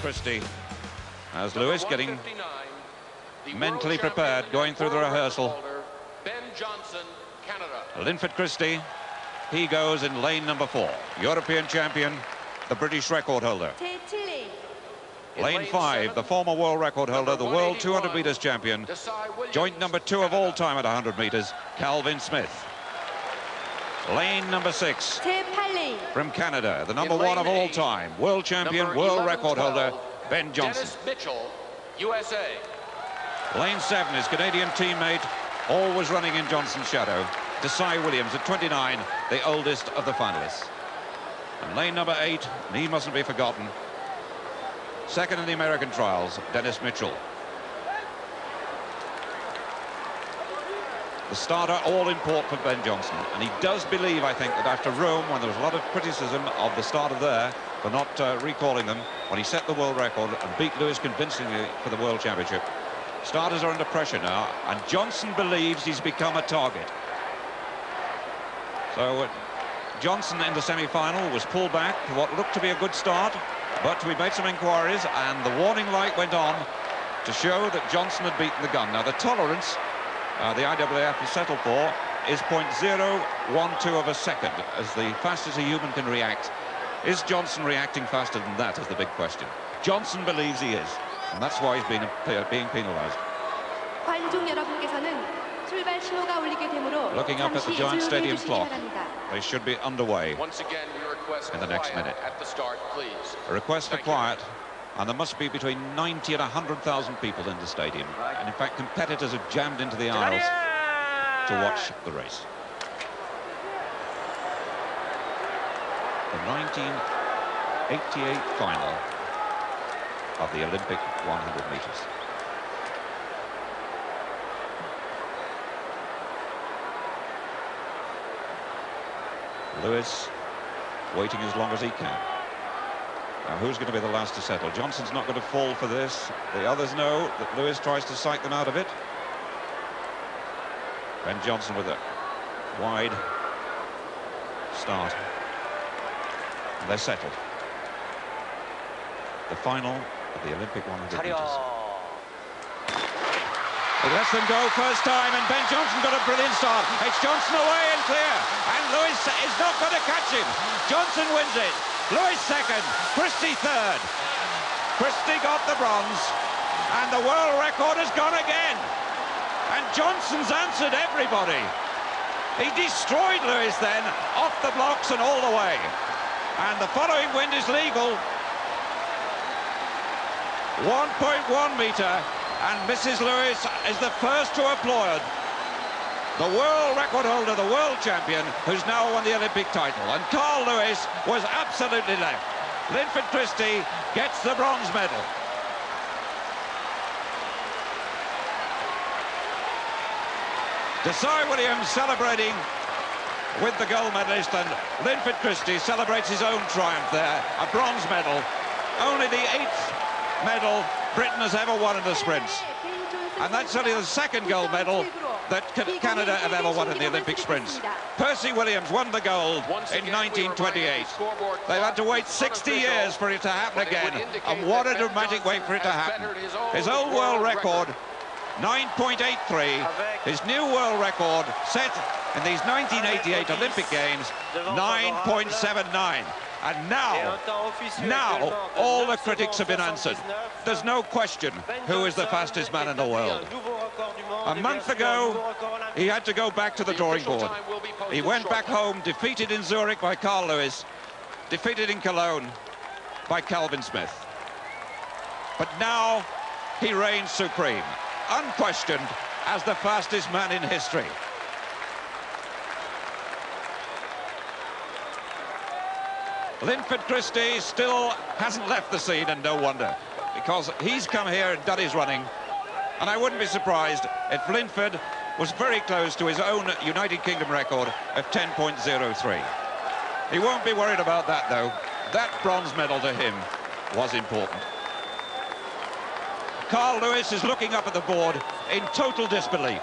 Christie, as Lewis getting mentally prepared, going through the rehearsal. Linford Christie, he goes in lane number 4. European champion, the British record holder. Lane 5, the former world record holder, the world 200 meters champion, joint number 2 of all time at 100 meters, Calvin Smith. Lane number 6, from Canada, the number 1 of all time, world champion, world record holder, Ben Johnson. Mitchell, USA. Lane 7, his Canadian teammate, always running in Johnson's shadow, Desai Williams at 29, the oldest of the finalists. And lane number 8, and he mustn't be forgotten, second in the American trials, Dennis Mitchell. The starter, all import for Ben Johnson, and he does believe, I think, that after Rome, when there was a lot of criticism of the starter there for not recalling them, when he set the world record and beat Lewis convincingly for the world championship, starters are under pressure now, and Johnson believes he's become a target. So Johnson in the semi-final was pulled back to what looked to be a good start, but we made some inquiries and the warning light went on to show that Johnson had beaten the gun. Now the tolerance the IAAF has settled for is 0.012 of a second, as the fastest a human can react. Is Johnson reacting faster than that is the big question. Johnson believes he is, and that's why he's being penalised. Looking up at the giant stadium clock, they should be underway in the next minute. A request for quiet, and there must be between 90 and 100,000 people in the stadium. And in fact, competitors have jammed into the aisles to watch the race. The 1988 final of the Olympic 100 meters. Lewis waiting as long as he can. Now, who's going to be the last to settle? Johnson's not going to fall for this. The others know that Lewis tries to psych them out of it. Ben Johnson with a wide start. And they're settled. The final of the Olympic 100 meters. He lets them go first time, and Ben Johnson got a brilliant start. It's Johnson away and clear, and Lewis is not going to catch him. Johnson wins it. Lewis second, Christie third. Christie got the bronze, and the world record has gone again. And Johnson's answered everybody. He destroyed Lewis then, off the blocks and all the way. And the following wind is legal. 1.1 metre, and Mrs. Lewis is the first to applaud the world record holder, the world champion, who's now won the Olympic title. And Carl Lewis was absolutely left. Linford Christie gets the bronze medal. Desai Williams celebrating with the gold medalist, and Linford Christie celebrates his own triumph there, a bronze medal. Only the 8th medal Britain has ever won in the sprints. And that's only the 2nd gold medal that Canada have ever won in the Olympic sprints. Percy Williams won the gold in 1928. They've had to wait 60 years for it to happen again, and what a dramatic way for it to happen. His old world record, 9.83, his new world record set in these 1988 Olympic Games, 9.79. And now, all the critics have been answered. There's no question who is the fastest man in the world. A month ago, he had to go back to the drawing board. He went back home, defeated in Zurich by Carl Lewis, defeated in Cologne by Calvin Smith. But now, he reigns supreme, unquestioned as the fastest man in history. Linford Christie still hasn't left the scene, and no wonder, because he's come here and done his running, and I wouldn't be surprised if Linford was very close to his own United Kingdom record of 10.03. He won't be worried about that, though. That bronze medal to him was important. Carl Lewis is looking up at the board in total disbelief.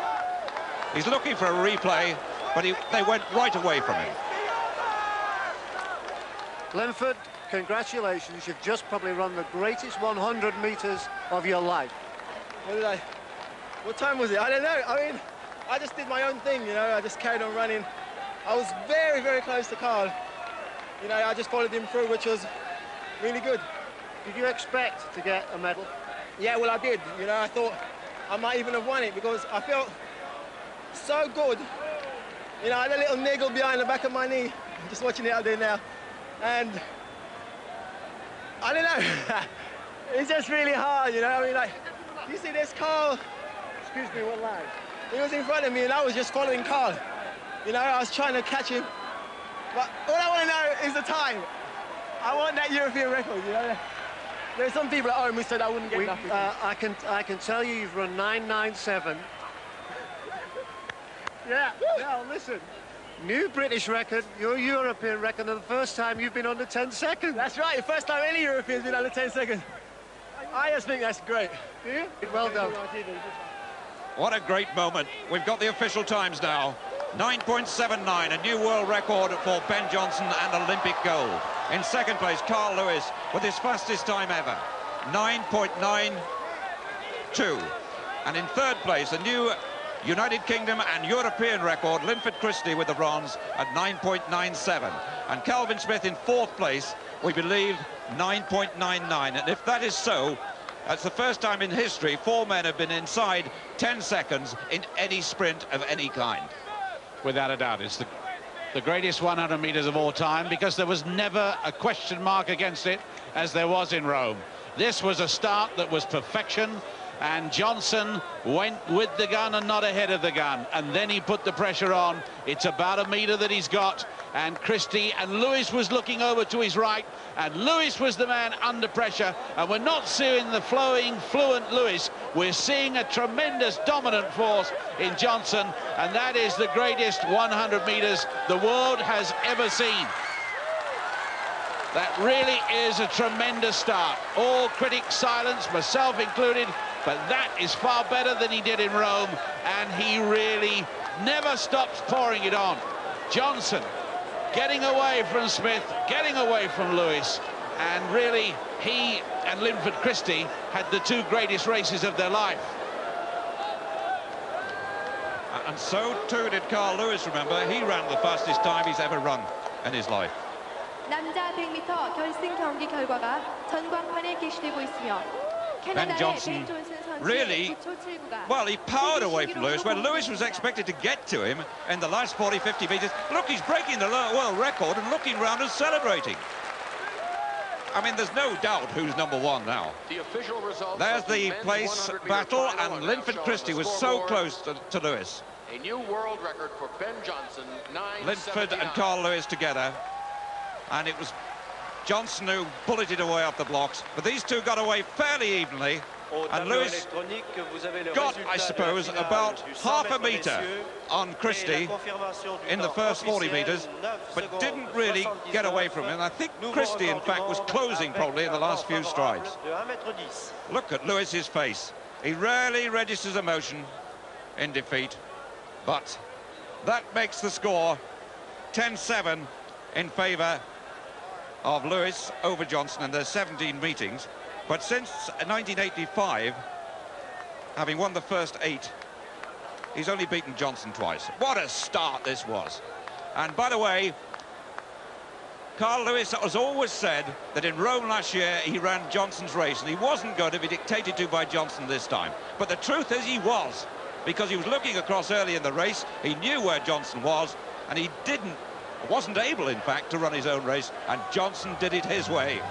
He's looking for a replay, but they went right away from him. Linford, congratulations. You've just probably run the greatest 100 meters of your life. What time was it? I don't know. I mean, I just did my own thing, you know. I just carried on running. I was very, very close to Carl. You know, I just followed him through, which was really good. Did you expect to get a medal? Yeah, well, I did. You know, I thought I might even have won it because I felt so good. You know, I had a little niggle behind the back of my knee. I'm just watching it out there now. And I don't know. It's just really hard, you know. I mean, like, you see this Carl? Excuse me, what line? He was in front of me and I was just following Carl. You know, I was trying to catch him. But all I want to know is the time. I want that European record, you know. There's some people at home who said I wouldn't get nothing. I can tell you you've run 9:97. Yeah, now listen. New British record, your European record, and the first time you've been under 10 seconds. That's right, the first time any European's been under 10 seconds. I just think that's great. Do you? Well done. What a great moment. We've got the official times now. 9.79, a new world record for Ben Johnson and Olympic gold. In second place, Carl Lewis with his fastest time ever, 9.92. And in third place, a new United Kingdom and European record, Linford Christie with the bronze at 9.97. And Calvin Smith in fourth place, we believe 9.99. And if that is so, that's the first time in history 4 men have been inside 10 seconds in any sprint of any kind. Without a doubt, it's the greatest 100 meters of all time, because there was never a question mark against it as there was in Rome. This was a start that was perfection, and Johnson went with the gun and not ahead of the gun, and then he put the pressure on. It's about a meter that he's got, and Christie and Lewis was looking over to his right, and Lewis was the man under pressure, and we're not seeing the flowing, fluent Lewis. We're seeing a tremendous dominant force in Johnson, and that is the greatest 100 meters the world has ever seen. That really is a tremendous start. All critics silenced, myself included, but that is far better than he did in Rome, and he really never stops pouring it on. Johnson getting away from Smith, getting away from Lewis, and really he and Linford Christie had the two greatest races of their life. And so too did Carl Lewis, remember. He ran the fastest time he's ever run in his life. 남자 100m 결승 경기 결과가 전광판에 게시되고 있으며 Ben Johnson really, well, he powered away from Lewis when Lewis was expected to get to him in the last 40-50 metres. Look, he's breaking the world record and looking round and celebrating. I mean, there's no doubt who's number 1 now. The official results. There's the place battle, and Linford Christie was so close to Lewis. A new world record for Ben Johnson, 9:79. Linford and Carl Lewis together, and it was Johnson who bulleted away off the blocks, but these two got away fairly evenly, and Lewis got, I suppose, about half a metre on Christie in the first 40 metres, but didn't really get away from him. And I think Christie, in fact, was closing probably in the last few strides. Look at Lewis's face. He rarely registers emotion in defeat, but that makes the score 10-7 in favour of Lewis over Johnson, and there's 17 meetings. But since 1985, having won the first 8, he's only beaten Johnson twice. What a start this was. And by the way, Carl Lewis has always said that in Rome last year he ran Johnson's race, and he wasn't going to be dictated to by Johnson this time. But the truth is he was, because he was looking across early in the race, he knew where Johnson was, and he wasn't able, in fact, to run his own race, and Johnson did it his way.